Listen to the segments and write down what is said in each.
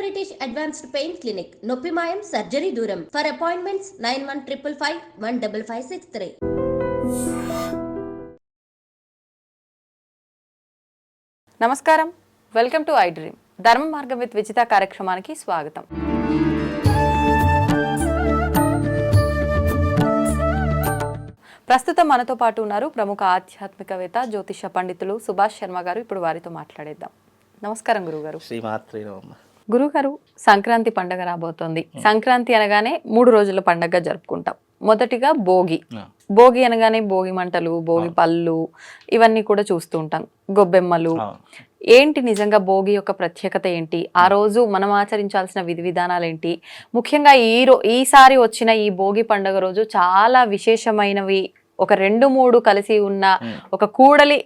British advanced pain clinic, నొప్పి మాయం, surgery దూరం. For appointments 9155515563. నమస్కారం, వెల్కమ్ టు ఐ డ్రీమ్. ధర్మ మార్గం విత్ విజిత కార్యక్రమానికి స్వాగతం. ప్రస్తుతం మనతో పాటు ఉన్నారు ప్రముఖ ఆధ్యాత్మికవేత్త, జ్యోతిష పండితులు సుభాష్ శర్మ గారు. ఇప్పుడు వారితో మాట్లాడేద్దాం. నమస్కారం గురుగారు. శ్రీమాత్రే. గురుగారు, సంక్రాంతి పండుగ రాబోతోంది. సంక్రాంతి అనగానే 3 రోజుల పండుగ జరుపుకుంటాం. మొదటిగా భోగి. భోగి అనగానే భోగి మంటలు, భోగి పళ్ళు ఇవన్నీ కూడా చూస్తూ ఉంటాం, గొబ్బెమ్మలు. ఏంటి నిజంగా భోగి యొక్క ప్రత్యేకత ఏంటి? ఆ రోజు మనం ఆచరించాల్సిన విధి విధానాలు ఏంటి? ముఖ్యంగా ఈసారి వచ్చిన ఈ భోగి పండుగ రోజు చాలా విశేషమైనవి, ఒక 2-3 కలిసి ఉన్న ఒక కూడలి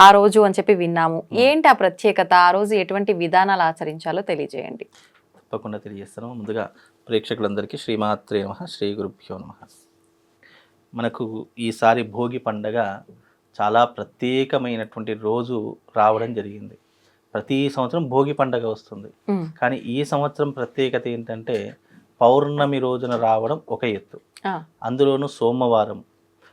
ఆ రోజు అని చెప్పి విన్నాము. ఏంటి ఆ ప్రత్యేకత? ఆ రోజు ఎటువంటి విధానాలు ఆచరించాలో తెలియజేయండి. తప్పకుండా తెలియజేస్తాను. ముందుగా ప్రేక్షకులందరికీ శ్రీమాత్రే నమః, శ్రీ గురుభ్యో నమః. మనకు ఈసారి భోగి పండగ చాలా ప్రత్యేకమైనటువంటి రోజు రావడం జరిగింది. ప్రతి సంవత్సరం భోగి పండగ వస్తుంది, కానీ ఈ సంవత్సరం ప్రత్యేకత ఏంటంటే పౌర్ణమి రోజున రావడం ఒక ఎత్తు, అందులోనూ సోమవారం,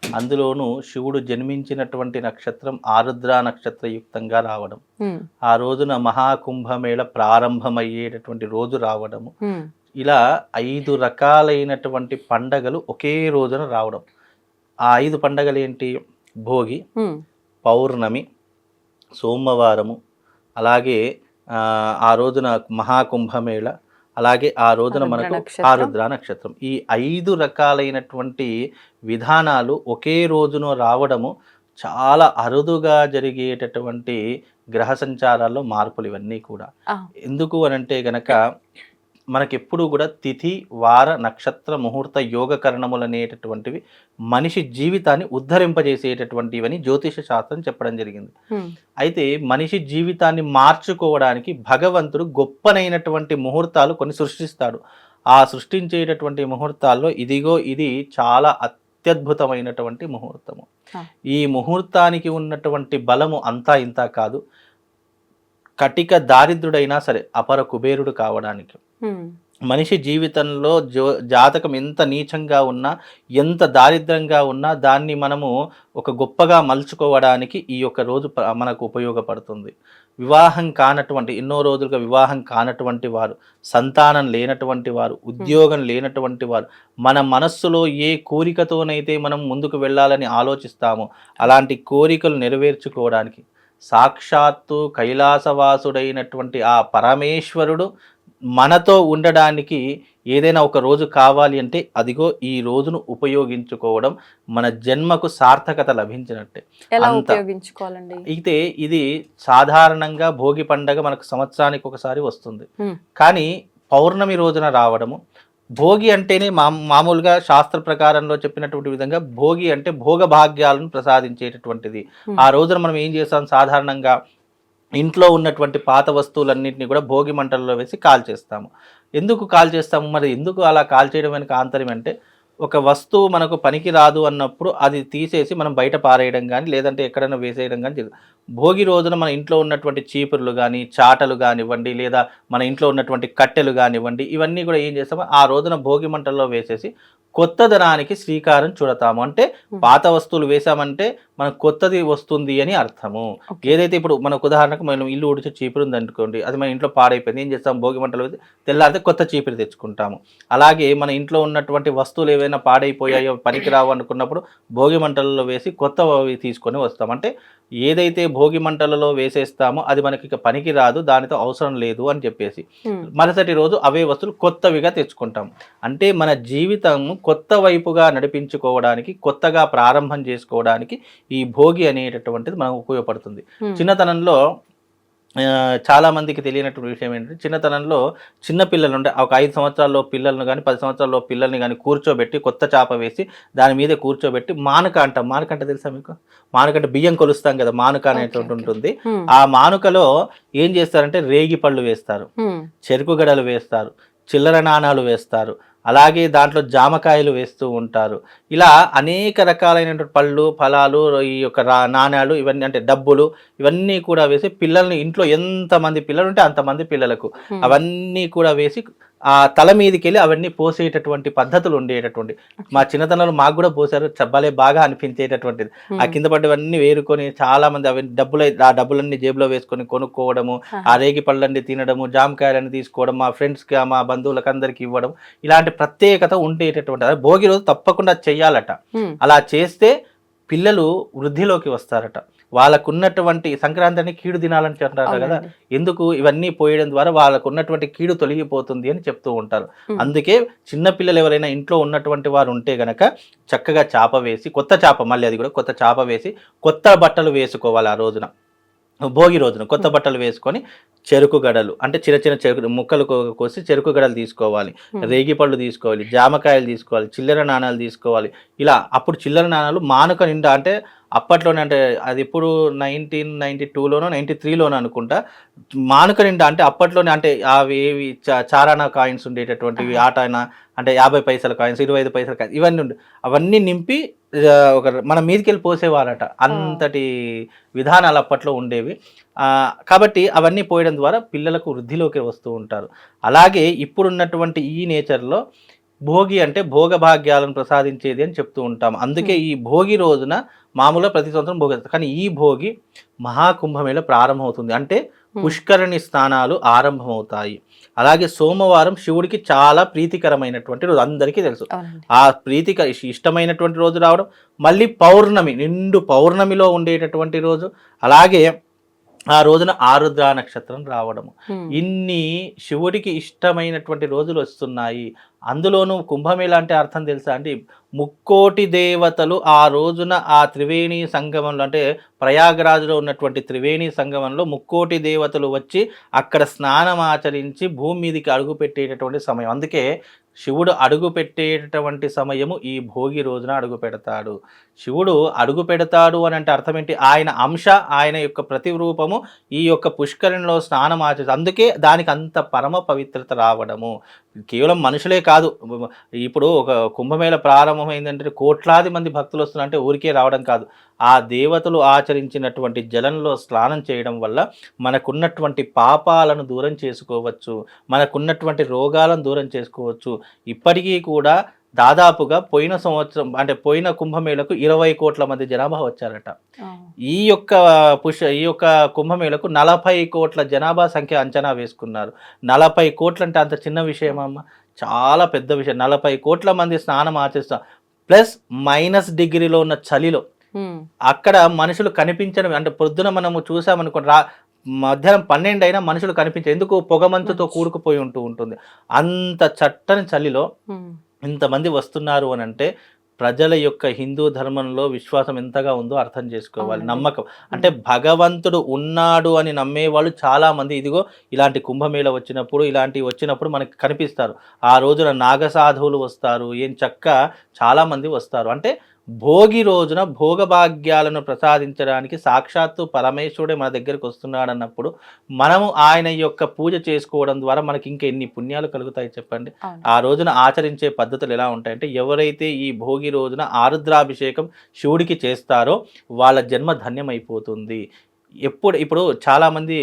అందులోనూ శివుడు జన్మించినటువంటి నక్షత్రం ఆరుద్ర నక్షత్రయుక్తంగా రావడం, ఆ రోజున మహాకుంభమేళ ప్రారంభమయ్యేటటువంటి రోజు రావడము, ఇలా 5 రకాలైనటువంటి పండగలు ఒకే రోజున రావడం. ఆ 5 పండగలు ఏంటి? భోగి, పౌర్ణమి, సోమవారము, అలాగే ఆ రోజున మహాకుంభమేళ, అలాగే ఆ రోజున మనకు ఆరుద్ర నక్షత్రం. ఈ 5 రకాలైనటువంటి విధానాలు ఒకే రోజున రావడము చాలా అరుదుగా జరిగేటటువంటి గ్రహ సంచారాల్లో మార్పులు ఇవన్నీ కూడా. ఎందుకు అనంటే గనక మనకెప్పుడు కూడా తిథి, వార, నక్షత్ర, ముహూర్త, యోగ కరణములు అనేటటువంటివి మనిషి జీవితాన్ని ఉద్ధరింపజేసేటటువంటివని జ్యోతిష శాస్త్రం చెప్పడం జరిగింది. అయితే మనిషి జీవితాన్ని మార్చుకోవడానికి భగవంతుడు గొప్పనైనటువంటి ముహూర్తాలు కొన్ని సృష్టిస్తాడు. ఆ సృష్టించేటటువంటి ముహూర్తాల్లో ఇది చాలా అత్యద్భుతమైనటువంటి ముహూర్తము. ఈ ముహూర్తానికి ఉన్నటువంటి బలము అంతా ఇంత కాదు. కటిక దారిద్రుడైనా సరే అపర కుబేరుడు కావడానికి, మనిషి జీవితంలో జాతకం ఎంత నీచంగా ఉన్నా, ఎంత దారిద్రంగా ఉన్నా దాన్ని మనము ఒక గొప్పగా మలుచుకోవడానికి ఈ యొక్క రోజు మనకు ఉపయోగపడుతుంది. వివాహం కానటువంటి, ఎన్నో రోజులుగా వివాహం కానటువంటి వారు, సంతానం లేనటువంటి వారు, ఉద్యోగం లేనటువంటి వారు, మన మనస్సులో ఏ కోరికతోనైతే మనం ముందుకు వెళ్ళాలని ఆలోచిస్తామో అలాంటి కోరికలు నెరవేర్చుకోవడానికి సాక్షాత్తు కైలాసవాసుడైనటువంటి ఆ పరమేశ్వరుడు మనతో ఉండడానికి ఏదైనా ఒక రోజు కావాలి అంటే అదిగో ఈ రోజును ఉపయోగించుకోవడం మన జన్మకు సార్థకత లభించినట్టే. అయితే ఇది సాధారణంగా భోగి పండగ మనకు సంవత్సరానికి ఒకసారి వస్తుంది, కానీ పౌర్ణమి రోజున రావడము. భోగి అంటేనే మామూలుగా శాస్త్ర ప్రకారంలో చెప్పినటువంటి విధంగా భోగి అంటే భోగ భాగ్యాలను ప్రసాదించేటటువంటిది. ఆ రోజున మనం ఏం చేస్తాం? సాధారణంగా ఇంట్లో ఉన్నటువంటి పాత వస్తువులన్నింటినీ కూడా భోగి మంటల్లో వేసి కాల్చేస్తాము. ఎందుకు కాల్చేస్తాము? మరి ఎందుకు అలా కాల్చేయడం వెనక ఆంతర్యం అంటే, ఒక వస్తువు మనకు పనికి రాదు అన్నప్పుడు అది తీసేసి మనం బయట పారేయడం కానీ, లేదంటే ఎక్కడైనా వేసేయడం కానీ. భోగి రోజున మన ఇంట్లో ఉన్నటువంటి చీపుర్లు కానీ, చాటలు కానివ్వండి, లేదా మన ఇంట్లో ఉన్నటువంటి కట్టెలు కానివ్వండి, ఇవన్నీ కూడా ఏం చేస్తామో ఆ రోజున భోగి మంటల్లో వేసేసి కొత్తదనానికి శ్రీకారం చుడతాము. అంటే పాత వస్తువులు వేసామంటే మనకు కొత్తది వస్తుంది అని అర్థము. ఏదైతే ఇప్పుడు మనకు ఉదాహరణకు మనం ఇల్లు ఉడిచే చీపురు ఉంది అనుకోండి, అది మన ఇంట్లో పాడైపోయింది, ఏం చేస్తాం? భోగి మంటలు వేసి తెల్లారితే కొత్త చీపురు తెచ్చుకుంటాము. అలాగే మన ఇంట్లో ఉన్నటువంటి వస్తువులు ఏవైనా పాడైపోయాయో, పనికిరావు అనుకున్నప్పుడు భోగి మంటలలో వేసి కొత్తవి తీసుకొని వస్తాం. అంటే ఏదైతే భోగి మంటలలో వేసేస్తామో అది మనకి ఇక పనికి రాదు, దానితో అవసరం లేదు అని చెప్పేసి మరుసటి రోజు అవే వస్తువులు కొత్తవిగా తెచ్చుకుంటాం. అంటే మన జీవితం కొత్త వైపుగా నడిపించుకోవడానికి, కొత్తగా ప్రారంభం చేసుకోవడానికి ఈ భోగి అనేటటువంటిది మనకు ఉపయోగపడుతుంది. చిన్నతనంలో చాలా మందికి తెలియనటువంటి విషయం ఏంటంటే, చిన్నతనంలో చిన్నపిల్లలు ఉంటే ఒక 5 సంవత్సరాల్లో పిల్లలను కానీ 10 సంవత్సరాల్లో పిల్లల్ని కానీ కూర్చోబెట్టి కొత్త చాప వేసి దాని మీద కూర్చోబెట్టి మానుక అంటాం. మానుక అంటే తెలుసా మీకు? మానుక అంటే బియ్యం కొలుస్తాం కదా, మానుక అనేటువంటి ఉంటుంది. ఆ మానుకలో ఏం చేస్తారంటే రేగి పళ్ళు వేస్తారు, చెరుకు గడలు వేస్తారు, చిల్లర నాణాలు వేస్తారు, అలాగే దాంట్లో జామకాయలు వేస్తూ ఉంటారు. ఇలా అనేక రకాలైనటువంటి పళ్ళు, ఫలాలు, ఈ యొక్క నాణ్యాలు ఇవన్నీ అంటే డబ్బులు ఇవన్నీ కూడా వేసి పిల్లల్ని ఇంట్లో ఎంతమంది పిల్లలు ఉంటే అంతమంది పిల్లలకు అవన్నీ కూడా వేసి ఆ తల మీదకి వెళ్ళి అవన్నీ పోసేటటువంటి పద్ధతులు ఉండేటటువంటి. మా చిన్నతనంలో మాకు కూడా పోసారు, భలే బాగా అనిపించేటటువంటిది. ఆ కింద పడ్డవన్నీ వేరుకొని చాలా మంది అవి ఆ డబ్బులన్నీ జేబులో వేసుకొని కొనుక్కోవడము, ఆ రేగి పళ్ళన్నీ తినడము, జామకాయలన్నీ తీసుకోవడం, మా ఫ్రెండ్స్కి మా బంధువులకు అందరికి ఇవ్వడం, ఇలాంటి ప్రత్యేకత ఉండేటటువంటి. అదే భోగి రోజు తప్పకుండా చెయ్యాలట. అలా చేస్తే పిల్లలు వృద్ధిలోకి వస్తారట. వాళ్ళకున్నటువంటి సంక్రాంతిని కీడు దినాలని అంటారు కదా, ఎందుకు ఇవన్నీ పోయడం ద్వారా వాళ్ళకు ఉన్నటువంటి కీడు తొలగిపోతుంది అని చెప్తూ ఉంటారు. అందుకే చిన్నపిల్లలు ఎవరైనా ఇంట్లో ఉన్నటువంటి వారు ఉంటే గనక చక్కగా చాప వేసి, కొత్త చాప, మళ్ళీ అది కూడా కొత్త చాప వేసి కొత్త బట్టలు వేసుకోవాలి. ఆ రోజున భోగి రోజున కొత్త బట్టలు వేసుకొని చెరుకు గడలు అంటే చిన్న చిన్న చెరుకు ముక్కలు కోసి చెరుకు గడలు తీసుకోవాలి, రేగి పళ్ళు తీసుకోవాలి, జామకాయలు తీసుకోవాలి, చిల్లర నాణాలు తీసుకోవాలి. ఇలా అప్పుడు చిల్లర నాణాలు మానుక నిండా, అంటే అప్పట్లోనే, అంటే అది ఇప్పుడు 1992లోనో 93లోనో అనుకుంటా, మానుక నిండా అంటే అప్పట్లోనే, అంటే అవి ఏవి చారానా కాయిన్స్ ఉండేటటువంటివి, ఆటానా అంటే 50 పైసల కాయిన్స్, 25 పైసల కాయిన్స్ ఇవన్నీ ఉండే, అవన్నీ నింపి ఒక మన మీదకి వెళ్ళి పోసేవారట. అంతటి విధానాలు అప్పట్లో ఉండేవి. కాబట్టి అవన్నీ పోయడం ద్వారా పిల్లలకు వృద్ధిలోకి వస్తూ ఉంటారు. అలాగే ఇప్పుడున్నటువంటి ఈ నేచర్లో భోగి అంటే భోగభాగ్యాలను ప్రసాదించేది అని చెప్తూ ఉంటాం. అందుకే ఈ భోగి రోజున మామూలుగా ప్రతి సంవత్సరం భోగి, కానీ ఈ భోగి మహాకుంభమేళ ప్రారంభమవుతుంది. అంటే పుష్కరిణి స్నానాలు ఆరంభమవుతాయి. అలాగే సోమవారం శివుడికి చాలా ప్రీతికరమైనటువంటి రోజు, అందరికీ తెలుసు. ఆ ఇష్టమైనటువంటి రోజు రావడం, మళ్ళీ పౌర్ణమి, నిండు పౌర్ణమిలో ఉండేటటువంటి రోజు, అలాగే ఆ రోజున ఆరుద్ర నక్షత్రం రావడము, ఇన్ని శివుడికి ఇష్టమైనటువంటి రోజులు వస్తున్నాయి. అందులోనూ కుంభమేళ అంటే అర్థం తెలుసా అండి? ముక్కోటి దేవతలు ఆ రోజున ఆ త్రివేణి సంగమంలో, అంటే ప్రయాగరాజులో ఉన్నటువంటి త్రివేణి సంగమంలో ముక్కోటి దేవతలు వచ్చి అక్కడ స్నానం ఆచరించి భూమి మీదకి అడుగు పెట్టేటటువంటి సమయం. అందుకే శివుడు అడుగు పెట్టేటటువంటి సమయము ఈ భోగి రోజున అడుగు పెడతాడు. శివుడు అడుగు పెడతాడు అని అంటే అర్థం ఏంటి? ఆయన అంశ, ఆయన యొక్క ప్రతిరూపము ఈ యొక్క పుష్కరిణిలో స్నానం ఆచరిస్తుంది. అందుకే దానికి అంత పరమ పవిత్రత రావడము. కేవలం మనుషులే కాదు, ఇప్పుడు ఒక కుంభమేళ ప్రారంభమైందంటే కోట్లాది మంది భక్తులు వస్తున్నారంటే ఊరికే రావడం కాదు. ఆ దేవతలు ఆచరించినటువంటి జలంలో స్నానం చేయడం వల్ల మనకున్నటువంటి పాపాలను దూరం చేసుకోవచ్చు, మనకున్నటువంటి రోగాలను దూరం చేసుకోవచ్చు. ఇప్పటికీ కూడా దాదాపుగా పోయిన సంవత్సరం, అంటే పోయిన కుంభమేళకు 20 కోట్ల మంది జనాభా వచ్చారట. ఈ యొక్క కుంభమేళకు 40 కోట్ల జనాభా సంఖ్య అంచనా వేసుకున్నారు. 40 కోట్లు అంటే అంత చిన్న విషయమమ్మ, చాలా పెద్ద విషయం. 40 కోట్ల మంది స్నానం ఆచరిస్తారు, ప్లస్ -డిగ్రీలో ఉన్న చలిలో అక్కడ మనుషులు కనిపించడం. అంటే పొద్దున మనము చూసామనుకోండి, మధ్యాహ్నం 12 అయినా మనుషులు కనిపించారు. ఎందుకు? పొగమంచుతో కూడుకుపోయి ఉంటుంది. అంత చట్టని చలిలో ఇంతమంది వస్తున్నారు అని అంటే ప్రజల యొక్క హిందూ ధర్మంలో విశ్వాసం ఎంతగా ఉందో అర్థం చేసుకోవాలి. నమ్మకం అంటే భగవంతుడు ఉన్నాడు అని నమ్మేవాళ్ళు చాలామంది ఇదిగో ఇలాంటి కుంభమేళ వచ్చినప్పుడు మనకి కనిపిస్తారు. ఆ రోజున నాగసాధువులు వస్తారు, ఏం చక్క చాలామంది వస్తారు. అంటే భోగి రోజున భోగభాగ్యాలను ప్రసాదించడానికి సాక్షాత్తు పరమేశ్వరుడే మన దగ్గరికి వస్తున్నాడు అన్నప్పుడు మనము ఆయన యొక్క పూజ చేసుకోవడం ద్వారా మనకి ఇంకా ఎన్ని పుణ్యాలు కలుగుతాయి చెప్పండి. ఆ రోజున ఆచరించే పద్ధతులు ఎలా ఉంటాయంటే, ఎవరైతే ఈ భోగి రోజున ఆరుద్రాభిషేకం శివుడికి చేస్తారో వాళ్ళ జన్మ ధన్యమైపోతుంది. ఇప్పుడు చాలామంది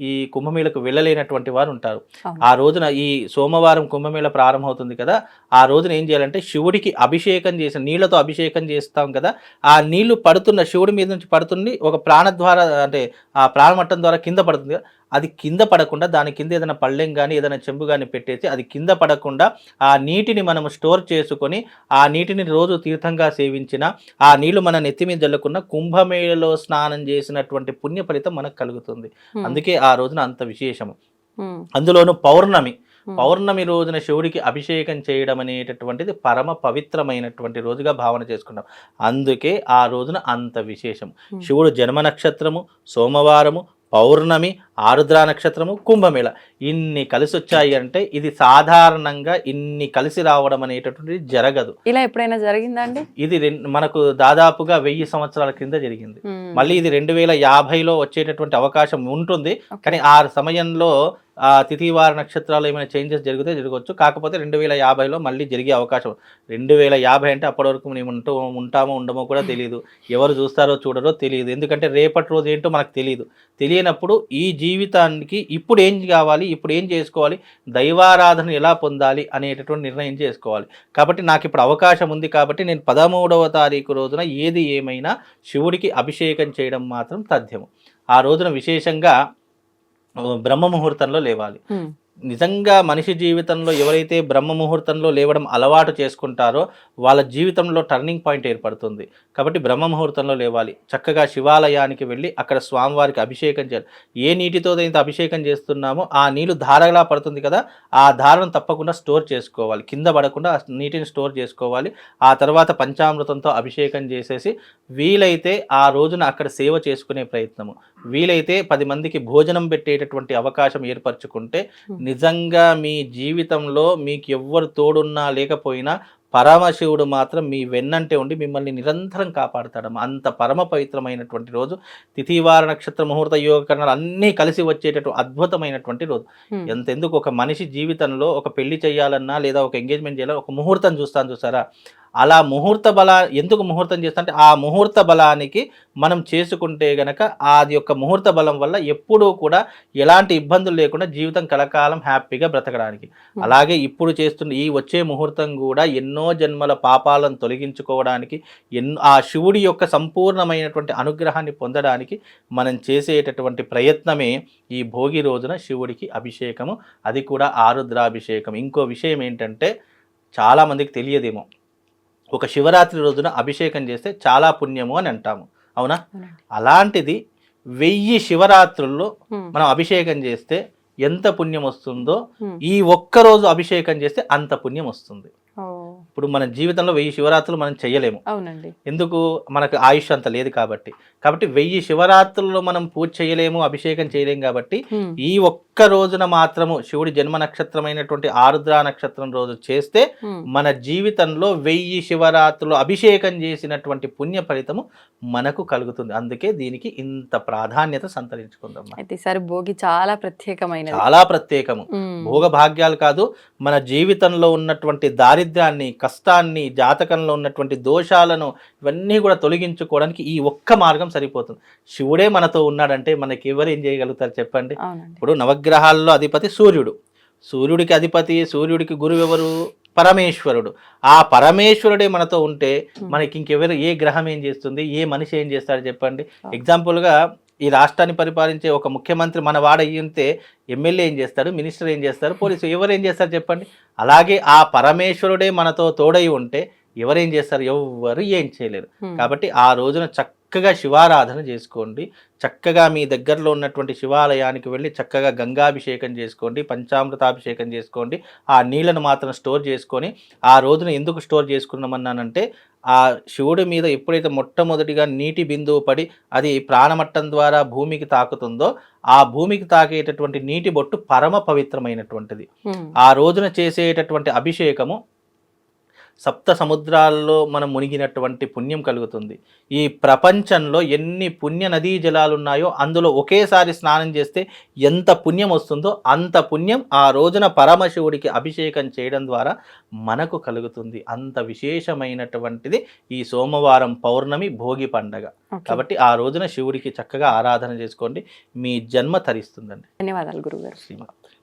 ఈ కుంభమేళకు వెళ్ళలేనటువంటి వారు ఉంటారు. ఆ రోజున ఈ సోమవారం కుంభమేళ ప్రారంభమవుతుంది కదా, ఆ రోజున ఏం చేయాలంటే శివుడికి అభిషేకం చేసిన నీళ్లతో అభిషేకం చేస్తాం కదా, ఆ నీళ్లు పడుతున్న శివుడి మీద నుంచి పడుతుంది ఒక ప్రాణద్వార, అంటే ఆ ప్రాణమట్టం ద్వారా కింద పడుతుంది కదా, అది కింద పడకుండా దాని కింద ఏదైనా పళ్ళెం కానీ ఏదైనా చెంబు కానీ పెట్టేసి అది కింద పడకుండా ఆ నీటిని మనము స్టోర్ చేసుకొని ఆ నీటిని రోజు తీర్థంగా సేవించిన ఆ నీళ్లు మన నెత్తి మీద జల్లుకున్న కుంభమేళలో స్నానం చేసినటువంటి పుణ్య ఫలితం మనకు కలుగుతుంది. అందుకే ఆ రోజున అంత విశేషము. అందులోనూ పౌర్ణమి రోజున శివుడికి అభిషేకం చేయడం అనేటటువంటిది పరమ పవిత్రమైనటువంటి రోజుగా భావన చేసుకుంటాం. అందుకే ఆ రోజున అంత విశేషం. శివుడు జన్మ నక్షత్రము, సోమవారము, పౌర్ణమి, ఆరుద్ర నక్షత్రము, కుంభమేళ ఇన్ని కలిసి వచ్చాయి అంటే ఇది సాధారణంగా ఇన్ని కలిసి రావడం అనేటటువంటిది జరగదు. ఇలా ఎప్పుడైనా జరిగిందా అండి? ఇది మనకు దాదాపుగా 1000 సంవత్సరాల క్రింద జరిగింది. మళ్ళీ ఇది 2050లో వచ్చేటటువంటి అవకాశం ఉంటుంది. కానీ ఆ సమయంలో ఆ తిథివార నక్షత్రాలు ఏమైనా చేంజెస్ జరిగితే జరగవచ్చు. కాకపోతే 2050లో మళ్ళీ జరిగే అవకాశం 2050 అంటే అప్పటి వరకు మేము ఉంటామో ఉండమో కూడా తెలియదు. ఎవరు చూస్తారో చూడరో తెలియదు. ఎందుకంటే రేపటి రోజు ఏంటో మనకు తెలియదు. తెలియనప్పుడు ఈ జీవితానికి ఇప్పుడు ఏం కావాలి, ఇప్పుడు ఏం చేసుకోవాలి, దైవారాధన ఎలా పొందాలి అనేటటువంటి నిర్ణయం చేసుకోవాలి. కాబట్టి నాకు ఇప్పుడు అవకాశం ఉంది కాబట్టి నేను 13వ తారీఖు రోజున ఏది ఏమైనా శివుడికి అభిషేకం చేయడం మాత్రం తథ్యము. ఆ రోజున విశేషంగా బ్రహ్మ ముహూర్తంలో లేవాలి. నిజంగా మనిషి జీవితంలో ఎవరైతే బ్రహ్మ ముహూర్తంలో లేవడం అలవాటు చేసుకుంటారో వాళ్ళ జీవితంలో టర్నింగ్ పాయింట్ ఏర్పడుతుంది. కాబట్టి బ్రహ్మ ముహూర్తంలో లేవాలి. చక్కగా శివాలయానికి వెళ్ళి అక్కడ స్వామివారికి అభిషేకం చేయాలి. ఏ నీటితో అయితే అభిషేకం చేస్తున్నామో ఆ నీళ్ళు ధారలా పడుతుంది కదా, ఆ ధారను తప్పకుండా స్టోర్ చేసుకోవాలి. కింద పడకుండా ఆ నీటిని స్టోర్ చేసుకోవాలి. ఆ తర్వాత పంచామృతంతో అభిషేకం చేసేసి వీలైతే ఆ రోజున అక్కడ సేవ చేసుకునే ప్రయత్నము, వీలైతే 10 మందికి భోజనం పెట్టేటటువంటి అవకాశం ఏర్పరచుకుంటే నిజంగా మీ జీవితంలో మీకు ఎవ్వరు తోడున్నా లేకపోయినా పరమశివుడు మాత్రం మీ వెన్నంటే ఉండి మిమ్మల్ని నిరంతరం కాపాడుతాడమ్మా. అంత పరమ పవిత్రమైనటువంటి రోజు. తిథివార నక్షత్ర ముహూర్త యోగకరణాలు అన్నీ కలిసి వచ్చేటటువంటి అద్భుతమైనటువంటి రోజు. ఎంతెందుకు ఒక మనిషి జీవితంలో ఒక పెళ్లి చేయాలన్నా లేదా ఒక ఎంగేజ్మెంట్ చేయాలన్నా ఒక ముహూర్తం చూసారా, అలా ముహూర్త ఎందుకు ముహూర్తం చేస్తా అంటే ఆ ముహూర్త బలానికి మనం చేసుకుంటే గనక అది యొక్క ముహూర్త బలం వల్ల ఎప్పుడూ కూడా ఎలాంటి ఇబ్బందులు లేకుండా జీవితం కలకాలం హ్యాపీగా బ్రతకడానికి. అలాగే ఇప్పుడు చేస్తున్న ఈ వచ్చే ముహూర్తం కూడా ఎన్నో జన్మల పాపాలను తొలగించుకోవడానికి, ఆ శివుడి యొక్క సంపూర్ణమైనటువంటి అనుగ్రహాన్ని పొందడానికి మనం చేసేటటువంటి ప్రయత్నమే ఈ భోగి రోజున శివుడికి అభిషేకము, అది కూడా ఆరుద్రాభిషేకం. ఇంకో విషయం ఏంటంటే చాలామందికి తెలియదేమో, ఒక శివరాత్రి రోజున అభిషేకం చేస్తే చాలా పుణ్యము అని అంటాము, అవునా? అలాంటిది 1000 శివరాత్రుల్లో మనం అభిషేకం చేస్తే ఎంత పుణ్యం వస్తుందో ఈ ఒక్కరోజు అభిషేకం చేస్తే అంత పుణ్యం వస్తుంది. ఇప్పుడు మన జీవితంలో 1000 శివరాత్రులు మనం చేయలేము. అవునండి. ఎందుకు? మనకు ఆయుష్ అంత లేదు కాబట్టి. 1000 శివరాత్రుల్లో మనం పూజ చేయలేము, అభిషేకం చేయలేము. కాబట్టి ఈ ఒక్క రోజున మాత్రము శివుడి జన్మ నక్షత్రమైనటువంటి ఆరుద్ర నక్షత్రం రోజు చేస్తే మన జీవితంలో 1000 శివరాత్రులు అభిషేకం చేసినటువంటి పుణ్య ఫలితము మనకు కలుగుతుంది. అందుకే దీనికి ఇంత ప్రాధాన్యత సంతరించుకుందాం. అయితే ఈసారి భోగి చాలా ప్రత్యేకమైనది, చాలా ప్రత్యేకము. భోగ భాగ్యాలు కాదు, మన జీవితంలో ఉన్నటువంటి దారిద్ర్యాన్ని, కష్టాన్ని, జాతకంలో ఉన్నటువంటి దోషాలను ఇవన్నీ కూడా తొలగించుకోవడానికి ఈ ఒక్క మార్గం సరిపోతుంది. శివుడే మనతో ఉన్నాడంటే మనకి ఎవరు ఏం చేయగలుగుతారు చెప్పండి? ఇప్పుడు నవగ్రహాల్లో అధిపతి సూర్యుడు, సూర్యుడికి అధిపతి, సూర్యుడికి గురువు ఎవరు? పరమేశ్వరుడు. ఆ పరమేశ్వరుడే మనతో ఉంటే మనకి ఇంకెవరు, ఏ గ్రహం ఏం చేస్తుంది, ఏ మనిషి ఏం చేస్తాడు చెప్పండి? ఎగ్జాంపుల్గా ఈ రాష్ట్రాన్ని పరిపాలించే ఒక ముఖ్యమంత్రి మన వాడయ్యింటే ఎమ్మెల్యే ఏం చేస్తాడు, మినిస్టర్ ఏం చేస్తారు, పోలీసు ఎవరు ఏం చేస్తారు చెప్పండి? అలాగే ఆ పరమేశ్వరుడే మనతో తోడై ఉంటే ఎవరేం చేస్తారు? ఎవ్వరు ఏం చేయలేరు. కాబట్టి ఆ రోజున చక్కగా శివారాధన చేసుకోండి. చక్కగా మీ దగ్గరలో ఉన్నటువంటి శివాలయానికి వెళ్ళి చక్కగా గంగాభిషేకం చేసుకోండి, పంచామృతాభిషేకం చేసుకోండి. ఆ నీళ్లను మాత్రం స్టోర్ చేసుకొని, ఆ రోజున ఎందుకు స్టోర్ చేసుకున్నామన్నానంటే ఆ శివుడి మీద ఎప్పుడైతే మొట్టమొదటిగా నీటి బిందువు పడి అది ప్రాణమట్టం ద్వారా భూమికి తాకుతుందో ఆ భూమికి తాకేటటువంటి నీటి బొట్టు పరమ పవిత్రమైనటువంటిది. ఆ రోజున చేసేటటువంటి అభిషేకము సప్త సముద్రాల్లో మనం మునిగినటువంటి పుణ్యం కలుగుతుంది. ఈ ప్రపంచంలో ఎన్ని పుణ్య నదీ జలాలు ఉన్నాయో అందులో ఒకేసారి స్నానం చేస్తే ఎంత పుణ్యం వస్తుందో అంత పుణ్యం ఆ రోజున పరమశివుడికి అభిషేకం చేయడం ద్వారా మనకు కలుగుతుంది. అంత విశేషమైనటువంటిది ఈ సోమవారం పౌర్ణమి భోగి పండగ. కాబట్టి ఆ రోజున శివుడికి చక్కగా ఆరాధన చేసుకోండి, మీ జన్మ తరిస్తుందండి. ధన్యవాదాలు గురుగారు. శ్రీమాత్రే.